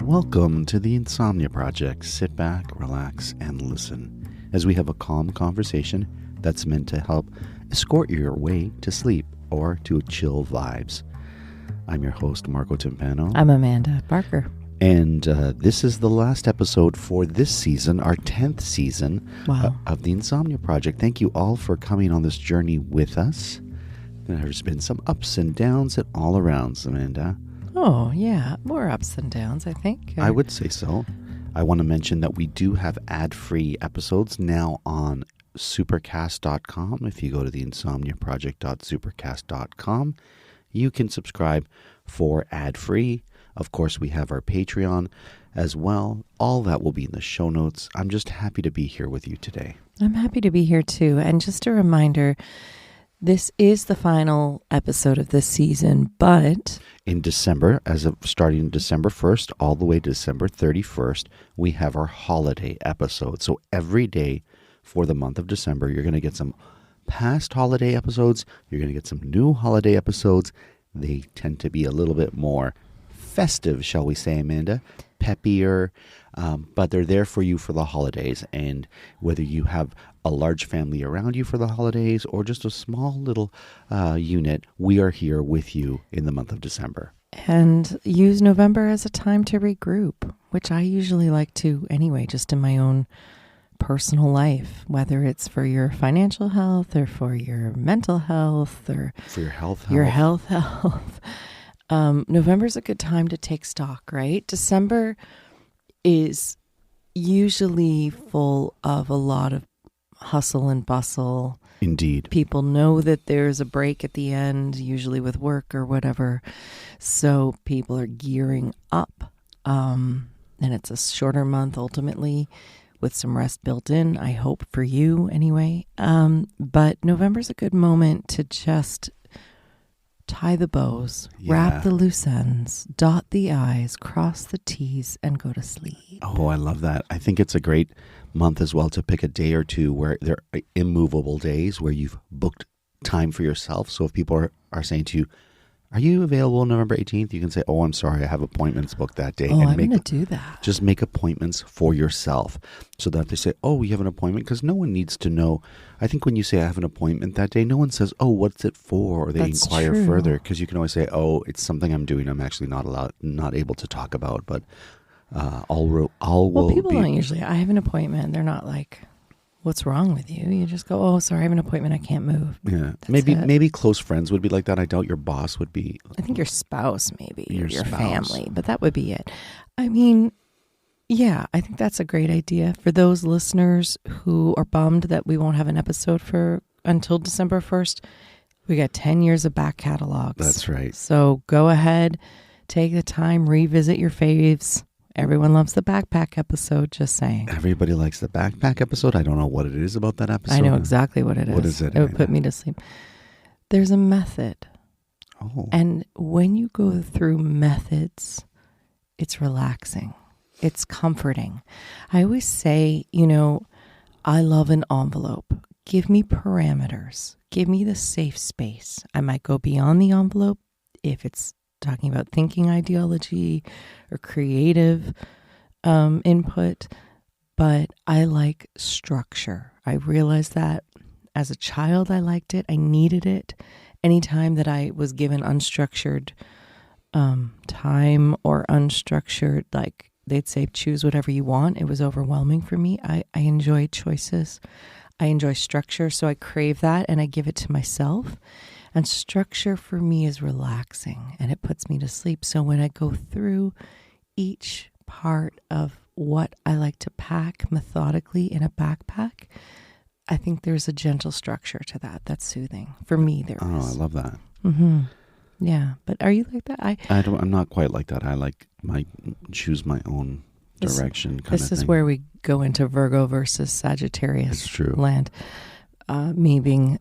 Welcome to the Insomnia Project. Sit back, relax, and listen as we have a calm conversation that's meant to help escort your way to sleep or to chill vibes. I'm your host, Marco Timpano. I'm Amanda Barker. And this is the last episode for this season, our 10th season of the Insomnia Project. Thank you all for coming on this journey with us. There's been some ups and downs at all arounds, Amanda. Oh, yeah. More ups and downs, I think. I would say so. I want to mention that we do have ad-free episodes now on supercast.com. If you go to the insomniaproject.supercast.com, you can subscribe for ad-free. Of course, we have our Patreon as well. All that will be in the show notes. I'm just happy to be here with you today. I'm happy to be here too. And just a reminder, this is the final episode of this season, but in December, as of starting December 1st all the way to December 31st, we have our holiday episode. So every day for the month of December, you're going to get some past holiday episodes. You're going to get some new holiday episodes. They tend to be a little bit more festive, shall we say, Amanda, peppier, but they're there for you for the holidays. And whether you have a large family around you for the holidays or just a small little unit, we are here with you in the month of December. And use November as a time to regroup, which I usually like to anyway, just in my own personal life, whether it's for your financial health or for your mental health or for your health. November's a good time to take stock, right? December is usually full of a lot of hustle and bustle. Indeed. People know that there's a break at the end, usually with work or whatever. So people are gearing up. And it's a shorter month ultimately with some rest built in, I hope for you anyway. But November's a good moment to just tie the bows, wrap the loose ends, dot the I's, cross the T's, and go to sleep. Oh, I love that. I think it's a great month as well to pick a day or two where there are immovable days where you've booked time for yourself. So if people are saying to you, are you available November 18th? You can say, oh, I'm sorry, I have appointments booked that day. Oh, I'm going to do that. Just make appointments for yourself so that they say, oh, you have an appointment? Because no one needs to know. I think when you say I have an appointment that day, no one says, oh, what's it for? Or they inquire further, because you can always say, oh, it's something I'm doing. I'm actually not able to talk about, but people don't usually, I have an appointment. They're not like, what's wrong with you? You just go, oh, sorry, I have an appointment. I can't move. Yeah. Maybe close friends would be like that. I doubt your boss would be. I think your spouse maybe, or your family, but that would be it. I mean, yeah, I think that's a great idea. For those listeners who are bummed that we won't have an episode until December 1st, we got 10 years of back catalogs. That's right. So go ahead, take the time, revisit your faves. Everyone loves the backpack episode, just saying. Everybody likes the backpack episode. I don't know what it is about that episode. I know exactly what it is. What is it? It would put me to sleep. There's a method. Oh. And when you go through methods, it's relaxing. It's comforting. I always say, I love an envelope. Give me parameters. Give me the safe space. I might go beyond the envelope if it's talking about thinking ideology or creative input, but I like structure. I realized that as a child I liked it. I needed it. Anytime that I was given unstructured time or unstructured, like they'd say, choose whatever you want, it was overwhelming for me. I enjoy choices. I enjoy structure, so I crave that and I give it to myself. And structure for me is relaxing and it puts me to sleep. So when I go through each part of what I like to pack methodically in a backpack, I think there's a gentle structure to that. That's soothing. For me, there is. Oh, I love that. Mm-hmm. Yeah. But are you like that? I'm not quite like that. I choose my own direction. This is where we go into Virgo versus Sagittarius it's true. Land. Me being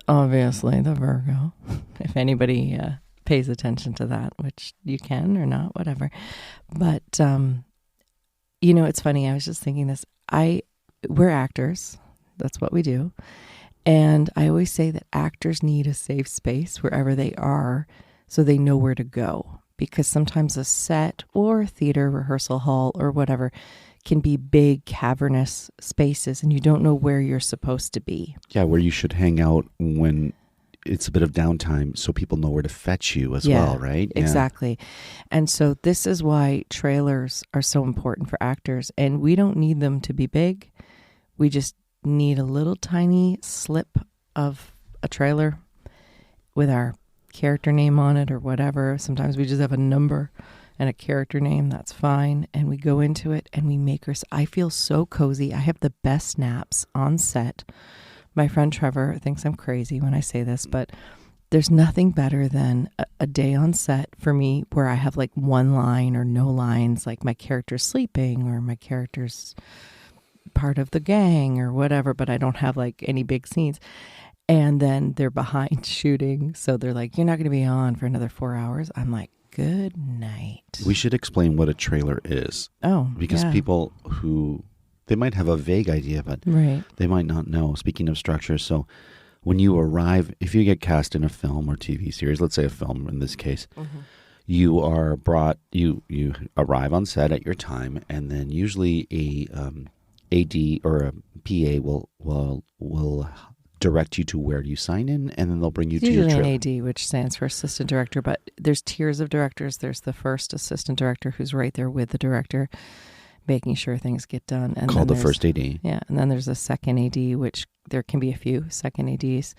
obviously the Virgo, if anybody pays attention to that, which you can or not, whatever. But, it's funny. I was just thinking this. We're actors. That's what we do. And I always say that actors need a safe space wherever they are so they know where to go. because sometimes a set or theater rehearsal hall or whatever can be big cavernous spaces and you don't know where you're supposed to be. Yeah, where you should hang out when it's a bit of downtime so people know where to fetch you as well, right? Yeah. Exactly. And so this is why trailers are so important for actors, and we don't need them to be big. We just need a little tiny slip of a trailer with our character name on it or whatever. Sometimes we just have a number and a character name. That's fine. And we go into it and we make I feel so cozy. I have the best naps on set. My friend Trevor thinks I'm crazy when I say this, but there's nothing better than a day on set for me where I have like one line or no lines, like my character's sleeping or my character's part of the gang or whatever, but I don't have like any big scenes. And then they're behind shooting. So they're like, you're not going to be on for another 4 hours. I'm like, good night. We should explain what a trailer is. Oh, because people who, they might have a vague idea, but they might not know. Speaking of structure, so when you arrive, if you get cast in a film or TV series, let's say a film in this case, you are brought, you arrive on set at your time, and then usually a AD or a PA will direct you to where you sign in, and then they'll bring you to your trailer. Usually an AD, which stands for assistant director, but there's tiers of directors. There's the first assistant director who's right there with the director, making sure things get done. And called the first AD. Yeah, and then there's a second AD, which there can be a few second ADs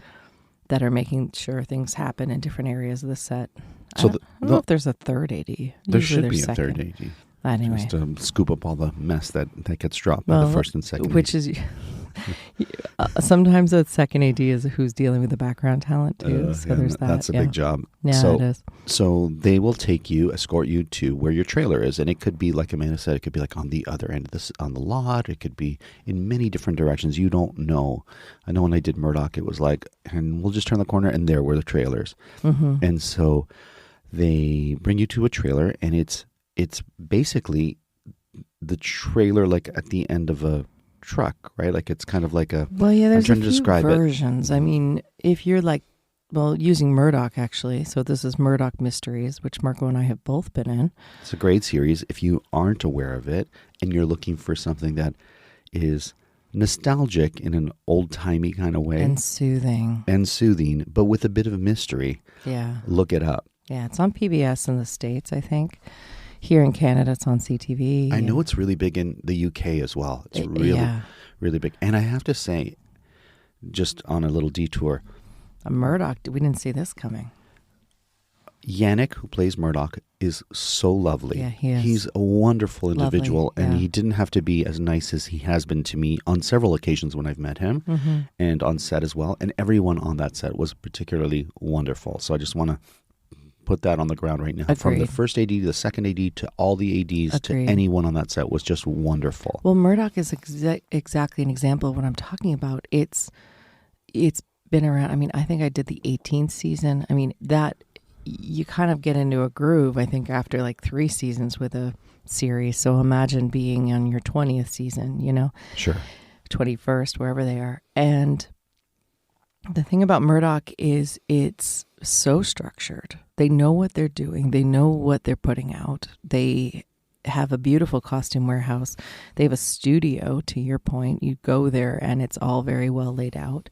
that are making sure things happen in different areas of the set. So I don't know if there's a third AD. There should be a third AD. Anyway. Just to scoop up all the mess that gets dropped by the first and second which AD. is... sometimes the second AD is who's dealing with the background talent too. So there's that. That's a big job. Yeah, it is. So they will escort you to where your trailer is, and it could be like Amanda said, it could be like on the other end of this, on the lot. It could be in many different directions. You don't know. I know when I did Murdoch, it was like, and we'll just turn the corner, and there were the trailers. And so they bring you to a trailer, and it's basically the trailer, like at the end of a truck, right? Like it's kind of like a, there's I'm trying a to few describe versions. I mean, if you're like, using Murdoch actually, so this is Murdoch Mysteries, which Marco and I have both been in. It's a great series. If you aren't aware of it and you're looking for something that is nostalgic in an old-timey kind of way. And soothing, but with a bit of a mystery. Yeah. Look it up. Yeah, it's on PBS in the States, I think. Here in Canada, it's on CTV. I know it's really big in the UK as well. It's really big. And I have to say, just on a little detour, Murdoch, we didn't see this coming. Yannick, who plays Murdoch, is so lovely. Yeah, he is. He's a wonderful individual, Lovely, and he didn't have to be as nice as he has been to me on several occasions when I've met him, and on set as well. And everyone on that set was particularly wonderful. So I just want to put that on the ground right now. Agreed. From the first AD to the second AD to all the ADs to anyone on that set was just wonderful. Well, Murdoch is exactly an example of what I'm talking about. It's been around. I mean, I think I did the 18th season. I mean, that you kind of get into a groove, I think, after like 3 seasons with a series. So imagine being on your 20th season, Sure. 21st, wherever they are. And the thing about Murdoch is it's so structured. They know what they're doing. They know what they're putting out. They have a beautiful costume warehouse. They have a studio, to your point. You go there and it's all very well laid out.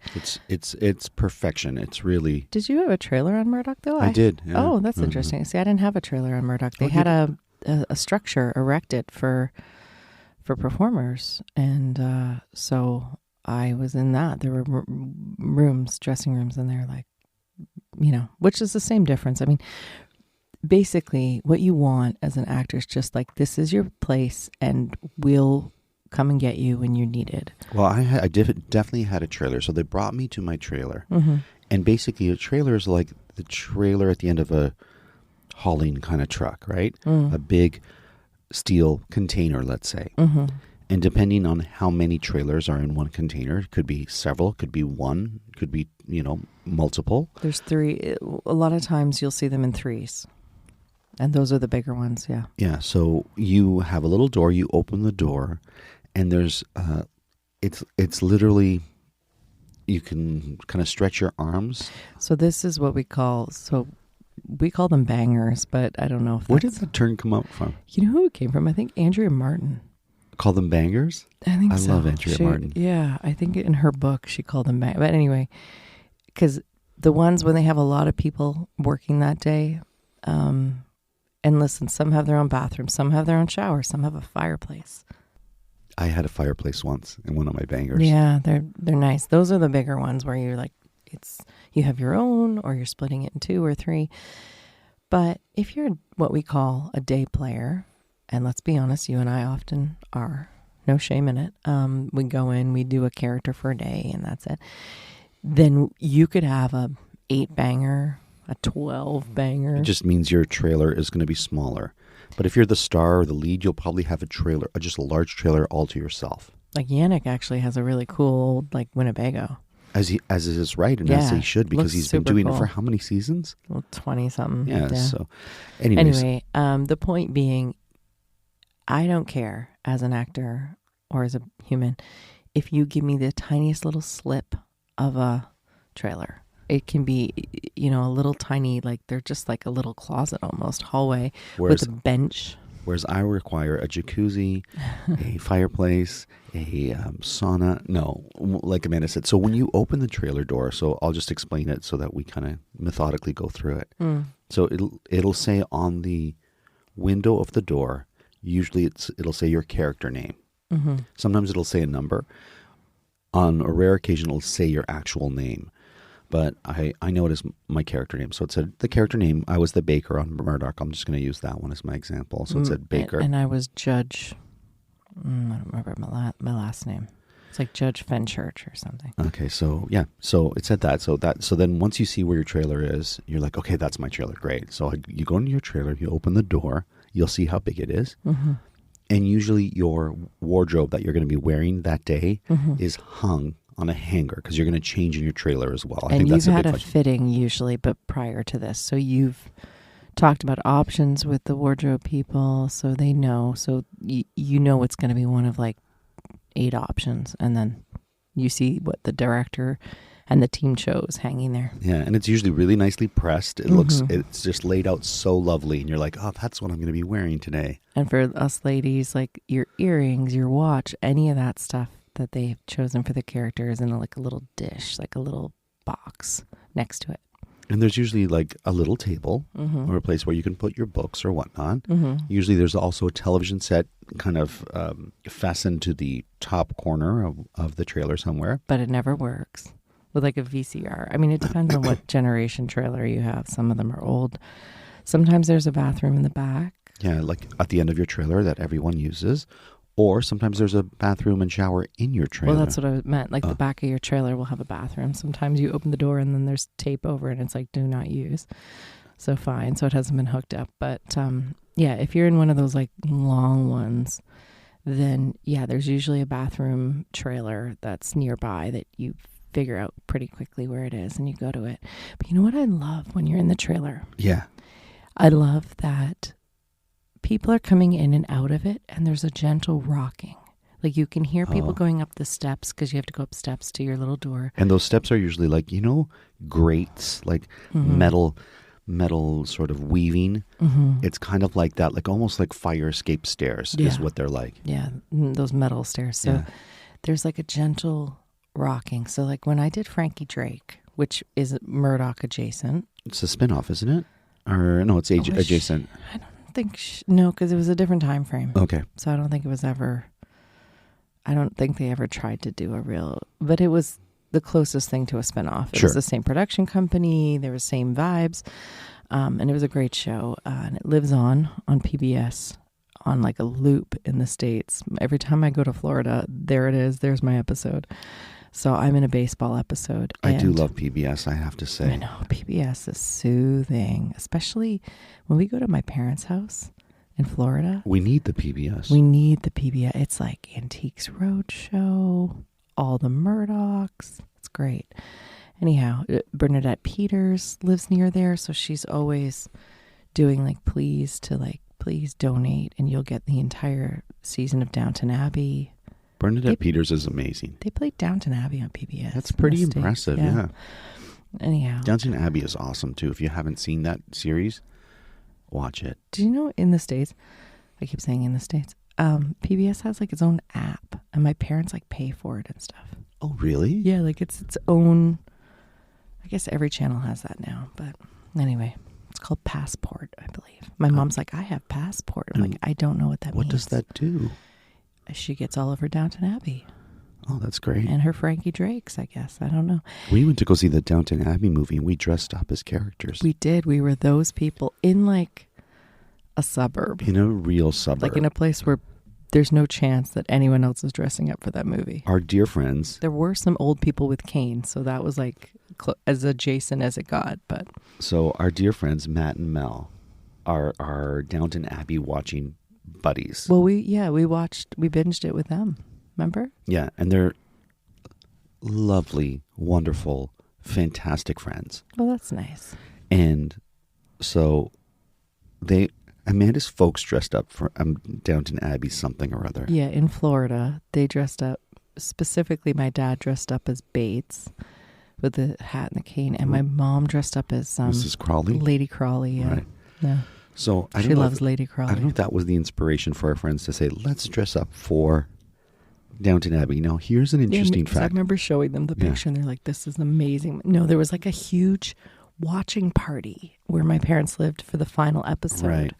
It's perfection. It's really... Did you have a trailer on Murdoch though? I did. Yeah. Oh, that's interesting. See, I didn't have a trailer on Murdoch. They had a structure erected for performers. And so I was in that. There were rooms, dressing rooms in there, like, which is the same difference. I mean, basically what you want as an actor is just like, this is your place and we'll come and get you when you're needed. Well, I definitely had a trailer. So they brought me to my trailer. And basically a trailer is like the trailer at the end of a hauling kind of truck, right? A big steel container, let's say. And depending on how many trailers are in one container, it could be several, could be one, could be, multiple. There's 3. A lot of times you'll see them in 3s. And those are the bigger ones, yeah. Yeah, so you have a little door, you open the door, and there's, it's literally, you can kind of stretch your arms. So this is what we call, We call them bangers, but I don't know if Where did that's... that term come up from? You know who it came from? I think Andrea Martin. Call them bangers? I think I so. love Andrea Martin. Yeah, I think in her book she called them bangers. But anyway, because the ones when they have a lot of people working that day, and listen, some have their own bathroom, some have their own shower, some have a fireplace. I had a fireplace once in one of my bangers. Yeah, they're nice. Those are the bigger ones where you're like, you have your own, or you're splitting it in 2 or 3. But if you're what we call a day player, and let's be honest, you and I often are, no shame in it. We go in, we do a character for a day, and that's it. Then you could have a 8 banger, a 12 banger. It just means your trailer is going to be smaller. But if you're the star or the lead, you'll probably have a trailer, just a large trailer all to yourself. Like Yannick actually has a really cool, like, Winnebago. As is right, and as he should, because he's been doing it for how many seasons? Well, 20-something. Yeah, so anyway, the point being, I don't care as an actor or as a human if you give me the tiniest little slip of a trailer. It can be, a little tiny, like they're just like a little closet almost, hallway with a bench. Whereas I require a jacuzzi, a fireplace, a sauna. No, like Amanda said. So when you open the trailer door, so I'll just explain it so that we kind of methodically go through it. So it'll say on the window of the door, usually it'll say your character name. Mm-hmm. Sometimes it'll say a number. On a rare occasion, it'll say your actual name. But I know it as my character name. So it said the character name. I was the baker on Murdoch. I'm just going to use that one as my example. So it said baker. And I was Judge. I don't remember my last name. It's like Judge Fenchurch or something. Okay, so yeah. So it said that. So then once you see where your trailer is, you're like, okay, that's my trailer. Great. So you go into your trailer, you open the door, you'll see how big it is. Mm-hmm. And usually your wardrobe that you're going to be wearing that day is hung on a hanger because you're going to change in your trailer as well. I think that's you've had a fitting usually, but prior to this. So you've talked about options with the wardrobe people so they know. So you know it's going to be one of like 8 options. And then you see what the director and the team chose hanging there. Yeah, and it's usually really nicely pressed. It looks, it's just laid out so lovely. And you're like, oh, that's what I'm going to be wearing today. And for us ladies, like your earrings, your watch, any of that stuff that they've chosen for the characters in like a little dish, like a little box next to it. And there's usually like a little table or a place where you can put your books or whatnot. Usually there's also a television set kind of fastened to the top corner of the trailer somewhere. But it never works with like a VCR. I mean, it depends on what generation trailer you have. Some of them are old. Sometimes there's a bathroom in the back. Yeah, like at the end of your trailer that everyone uses. Or sometimes there's a bathroom and shower in your trailer. Well, that's what I meant. Like the back of your trailer will have a bathroom. Sometimes you open the door and then there's tape over it and it's like, do not use. So fine. So it hasn't been hooked up. But yeah, if you're in one of those like long ones, then yeah, there's usually a bathroom trailer that's nearby that you figure out pretty quickly where it is and you go to it. But you know what I love when you're in the trailer? Yeah. I love that people are coming in and out of it, and there's a gentle rocking. Like you can hear people going up the steps because you have to go up steps to your little door. And those steps are usually like, grates, like metal sort of weaving. It's kind of like that, like almost like fire escape stairs is what they're like. Yeah, those metal stairs. So there's like a gentle rocking. So like when I did Frankie Drake, which is Murdoch adjacent. It's a spinoff, isn't it? Or no, it's adjacent. I don't think no, because it was a different time frame. Okay. So I don't think they ever tried to do a real, but it was the closest thing to a spinoff. It was the same production company. There was same vibes. And it was a great show. And it lives on PBS on like a loop in the States. Every time I go to Florida, there it is. There's my episode. So I'm in a baseball episode. I do love PBS, I have to say. I know. PBS is soothing, especially when we go to my parents' house in Florida. We need the PBS. We need the PBS. It's like Antiques Roadshow, all the Murdochs. It's great. Anyhow, Bernadette Peters lives near there, so she's always doing like please donate, and you'll get the entire season of Downton Abbey. Bernadette Peters is amazing. They played Downton Abbey on PBS. That's pretty impressive, yeah. Anyhow. Downton Abbey is awesome too. If you haven't seen that series, watch it. Do you know in the States, I keep saying in the States, PBS has like its own app and my parents like pay for it and stuff. Oh, really? Yeah, like it's its own, I guess every channel has that now. But anyway, it's called Passport, I believe. My mom's like, I have Passport. I'm like, I don't know what that means. What does that do? She gets all of her Downton Abbey. Oh, that's great. And her Frankie Drakes, I guess. I don't know. We went to go see the Downton Abbey movie and we dressed up as characters. We did. We were those people in like a suburb. In a real suburb. Like in a place where there's no chance that anyone else is dressing up for that movie. Our dear friends. There were some old people with canes, so that was like as adjacent as it got. But so our dear friends, Matt and Mel, are our Downton Abbey watching buddies. Well, we binged it with them. Remember? Yeah, and they're lovely, wonderful, fantastic friends. Oh, that's nice. And so Amanda's folks dressed up for Downton Abbey something or other. Yeah, in Florida, they dressed up. Specifically, my dad dressed up as Bates with the hat and the cane, and my mom dressed up as Mrs. Crawley? Lady Crawley. Yeah. Right. Yeah. So she loves Lady Crawley. I don't know if that was the inspiration for our friends to say, let's dress up for Downton Abbey. Now, here's an interesting fact. I remember showing them the picture, and they're like, this is amazing. No, there was like a huge watching party where my parents lived for the final episode. Right.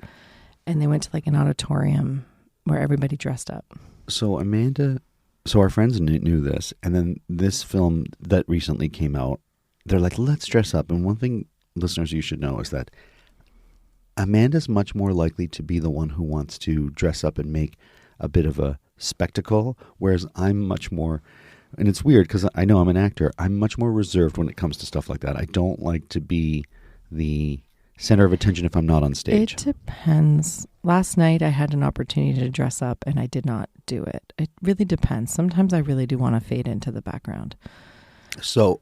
And they went to like an auditorium where everybody dressed up. So our friends knew this, and then this film that recently came out, they're like, let's dress up. And one thing, listeners, you should know is that Amanda's much more likely to be the one who wants to dress up and make a bit of a spectacle, whereas I'm much more, and it's weird because I know I'm an actor, I'm much more reserved when it comes to stuff like that. I don't like to be the center of attention if I'm not on stage. It depends. Last night I had an opportunity to dress up and I did not do it. It really depends. Sometimes I really do want to fade into the background. So,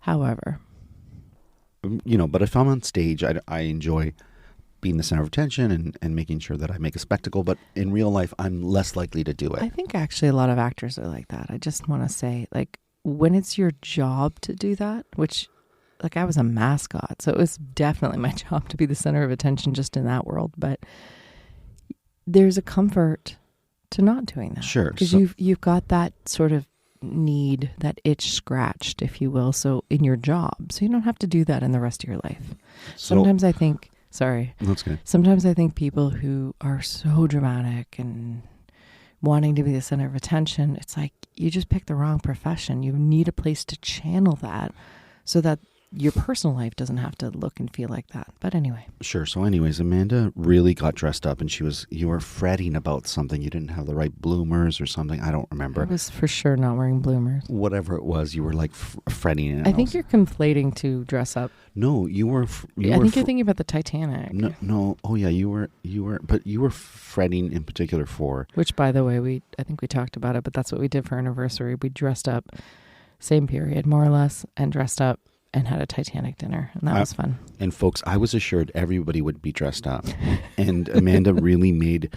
however, but if I'm on stage, I enjoy being the center of attention and making sure that I make a spectacle. But in real life, I'm less likely to do it. I think actually a lot of actors are like that. I just want to say, like, when it's your job to do that, which, like, I was a mascot, so it was definitely my job to be the center of attention just in that world. But there's a comfort to not doing that. Sure. Because you've got that sort of need, that itch scratched, if you will, so in your job. So you don't have to do that in the rest of your life. Sometimes I think... Sorry. That's good. Sometimes I think people who are so dramatic and wanting to be the center of attention, it's like you just pick the wrong profession. You need a place to channel that so that your personal life doesn't have to look and feel like that. But anyway. Sure. So anyways, Amanda really got dressed up and you were fretting about something. You didn't have the right bloomers or something. I don't remember. I was for sure not wearing bloomers. Whatever it was, you were like fretting. I think you're conflating to dress up. No, you were. I think you're thinking about the Titanic. No. Oh yeah, you were. But you were fretting in particular for. Which, by the way, I think we talked about it, but that's what we did for our anniversary. We dressed up, same period, more or less, and dressed up and had a Titanic dinner, and that was fun. And folks, I was assured everybody would be dressed up, and Amanda really made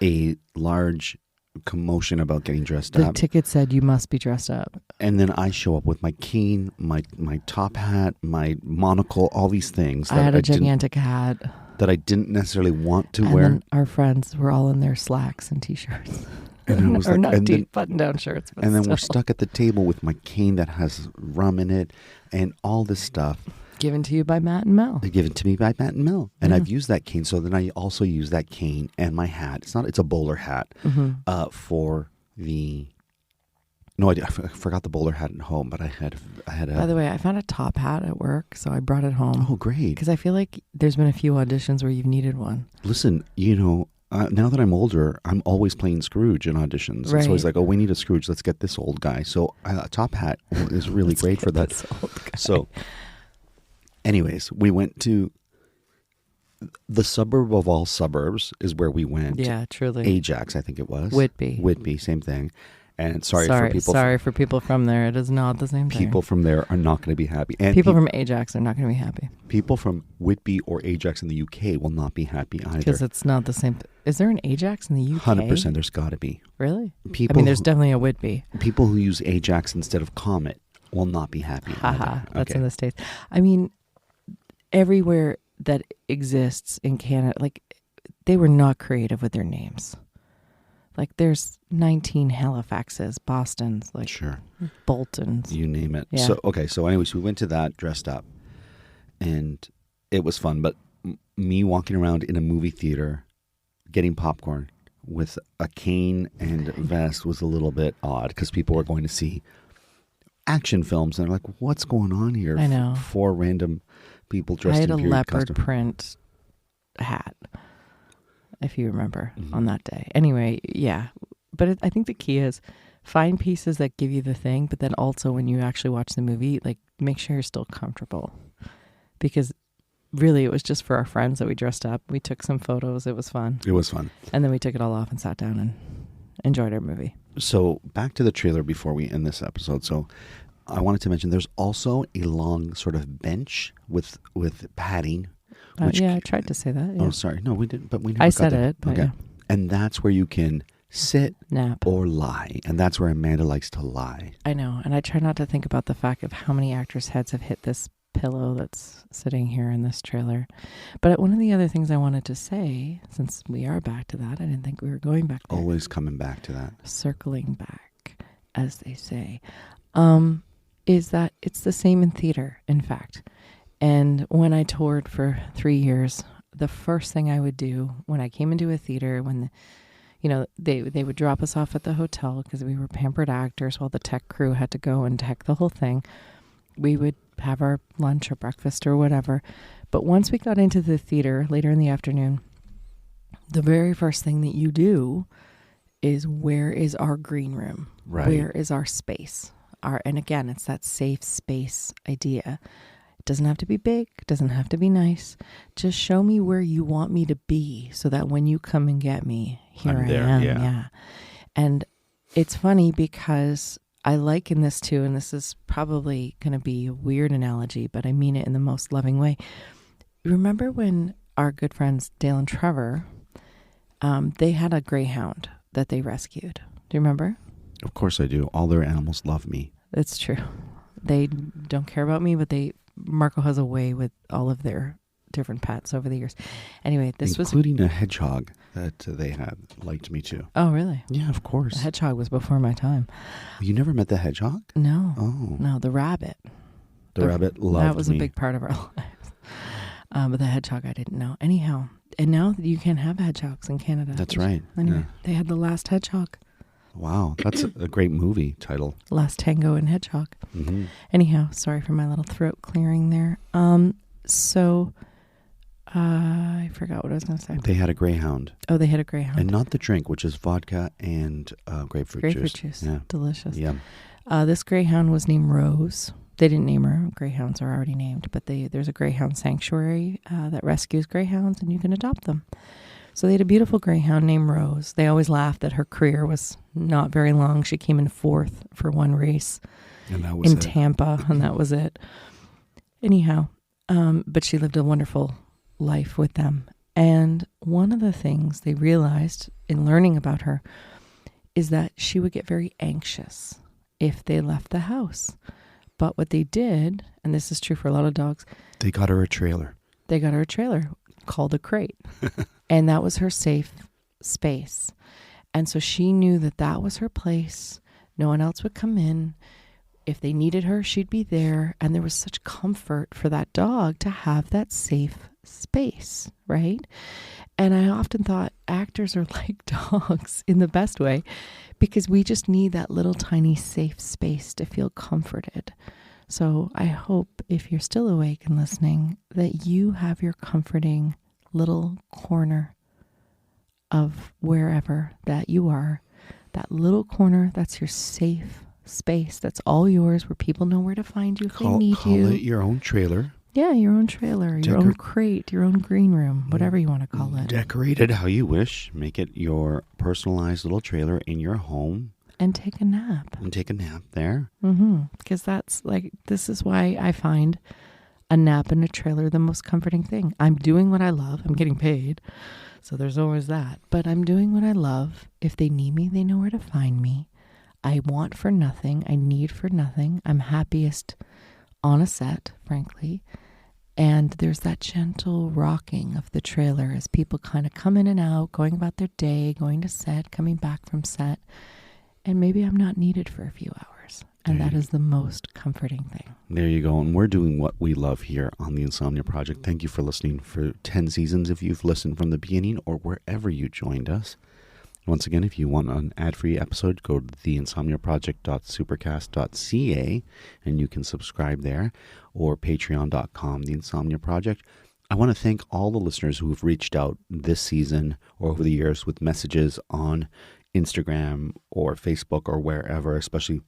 a large commotion about getting dressed up. The ticket said you must be dressed up. And then I show up with my cane, my top hat, my monocle, all these things. I had a gigantic hat. That I didn't necessarily want to and wear. Then our friends were all in their slacks and T-shirts. And I was or like, not button-down shirts. But and then still. we're stuck at the table with my cane that has rum in it and all this stuff. Given to you by Matt and Mel. Given to me by Matt and Mel. And I've used that cane. So then I also use that cane and my hat. It's a bowler hat for the... No, I forgot the bowler hat at home, but I had a... By the way, I found a top hat at work, so I brought it home. Oh, great. Because I feel like there's been a few auditions where you've needed one. Listen, now that I'm older, I'm always playing Scrooge in auditions. Right. So it's like, we need a Scrooge. Let's get this old guy. So a top hat is really great for that. This old guy. So anyways, we went to the suburb of all suburbs is where we went. Yeah, truly. Ajax, I think it was. Whitby, same thing. And sorry for people from there. It is not the same thing. People from there are not going to be happy. And people from Ajax are not going to be happy. People from Whitby or Ajax in the UK will not be happy either. Because it's not the same. Is there an Ajax in the UK? 100%. There's got to be. Really? People there's definitely a Whitby. People who use Ajax instead of Comet will not be happy. Haha, that's Okay. in the States. I mean, everywhere that exists in Canada, like, they were not creative with their names. Like, there's 19 Halifaxes, Bostons, like Sure. Boltons. You name it. Yeah. So anyways, we went to that dressed up, and it was fun. But me walking around in a movie theater, getting popcorn with a cane and vest was a little bit odd because people were going to see action films, and they're like, "What's going on here?" I know. Four random people dressed I had in a period leopard costume. print hat, if you remember, on that day. Anyway, yeah. But I think the key is find pieces that give you the thing, but then also when you actually watch the movie, like, make sure you're still comfortable. Because really, it was just for our friends that we dressed up. We took some photos. It was fun. It was fun. And then we took it all off and sat down and enjoyed our movie. So back to the trailer before we end this episode. So I wanted to mention there's also a long sort of bench with padding. Yeah, I tried to say that. Yeah. Oh, sorry. No, we didn't. But we never I got said there. it, but Okay. yeah. And that's where you can sit Nap. or lie. And that's where Amanda likes to lie. I know. And I try not to think about the fact of how many actors' heads have hit this pillow that's sitting here in this trailer. But one of the other things I wanted to say, since we are back to that, I didn't think we were going back there. Always coming back to that. Circling back, as they say, is that it's the same in theater, in fact. And when I toured for 3 years, the first thing I would do when I came into a theater, when they would drop us off at the hotel because we were pampered actors while the tech crew had to go and tech the whole thing. We would have our lunch or breakfast or whatever. But once we got into the theater later in the afternoon, the very first thing that you do is, where is our green room? Right. Where is our space? And again, it's that safe space idea. It doesn't have to be big. It doesn't have to be nice. Just show me where you want me to be so that when you come and get me, here I'm I there, am. yeah. And it's funny because I liken this to, and this is probably going to be a weird analogy, but I mean it in the most loving way. Remember when our good friends Dale and Trevor, they had a greyhound that they rescued. Do you remember? Of course I do. All their animals love me. It's true. They don't care about me, but Marco has a way with all of their different pets over the years. Anyway, this was... Including a hedgehog that they had liked me too. Oh, really? Yeah, of course. The hedgehog was before my time. You never met the hedgehog? No. Oh. No, the rabbit. The rabbit loved me. That was a big part of our lives. But the hedgehog I didn't know. Anyhow, and now you can have hedgehogs in Canada. That's right. Anyway, Yeah. They had The Last Hedgehog. Wow, that's a great movie title. Last Tango and Hedgehog. Mm-hmm. Anyhow, sorry for my little throat clearing there. So I forgot what I was going to say. They had a greyhound. Oh, they had a greyhound. And not the drink, which is vodka and grapefruit juice. Yeah. Delicious. Yeah. This greyhound was named Rose. They didn't name her. Greyhounds are already named, but there's a greyhound sanctuary that rescues greyhounds, and you can adopt them. So they had a beautiful greyhound named Rose. They always laughed that her career was not very long. She came in 4th for one race And that was in Tampa, and that was it. Anyhow, but she lived a wonderful life with them. And one of the things they realized in learning about her is that she would get very anxious if they left the house. But what they did, and this is true for a lot of dogs, They got her a trailer. they got her a trailer called a crate. And that was her safe space. And so she knew that that was her place. No one else would come in. If they needed her, she'd be there. And there was such comfort for that dog to have that safe space, right? And I often thought actors are like dogs in the best way, because we just need that little tiny safe space to feel comforted. So I hope, if you're still awake and listening, that you have your comforting little corner of wherever that you are, that little corner that's your safe space, that's all yours, where people know where to find you if they need you. Call it your own trailer. Yeah, your own trailer, your own crate, your own green room, whatever you want to call it. Decorate it how you wish. Make it your personalized little trailer in your home. And take a nap. And take a nap there. Because that's like, this is why I find a nap in a trailer the most comforting thing. I'm doing what I love. I'm getting paid. So there's always that. But I'm doing what I love. If they need me, they know where to find me. I want for nothing. I need for nothing. I'm happiest on a set, frankly. And there's that gentle rocking of the trailer as people kind of come in and out, going about their day, going to set, coming back from set. And maybe I'm not needed for a few hours. And that is the most comforting thing. There you go. And we're doing what we love here on the Insomnia Project. Thank you for listening for 10 seasons if you've listened from the beginning or wherever you joined us. Once again, if you want an ad-free episode, go to theinsomniaproject.supercast.ca and you can subscribe there, or patreon.com, The Insomnia Project. I want to thank all the listeners who have reached out this season or over the years with messages on Instagram or Facebook or wherever, especially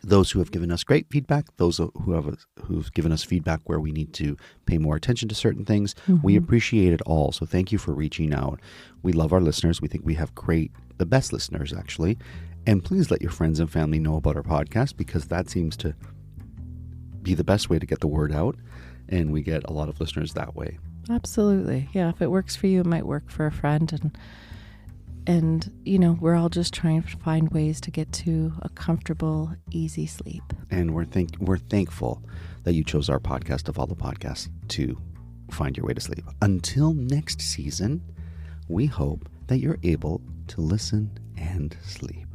those who have given us great feedback, those who've given us feedback where we need to pay more attention to certain things. Mm-hmm. We appreciate it all. So thank you for reaching out. We love our listeners. We think we have the best listeners, actually. And please let your friends and family know about our podcast, because that seems to be the best way to get the word out. And we get a lot of listeners that way. Absolutely. Yeah, if it works for you, it might work for a friend. And, we're all just trying to find ways to get to a comfortable, easy sleep. And we're thankful that you chose our podcast of all the podcasts to find your way to sleep. Until next season, we hope that you're able to listen and sleep.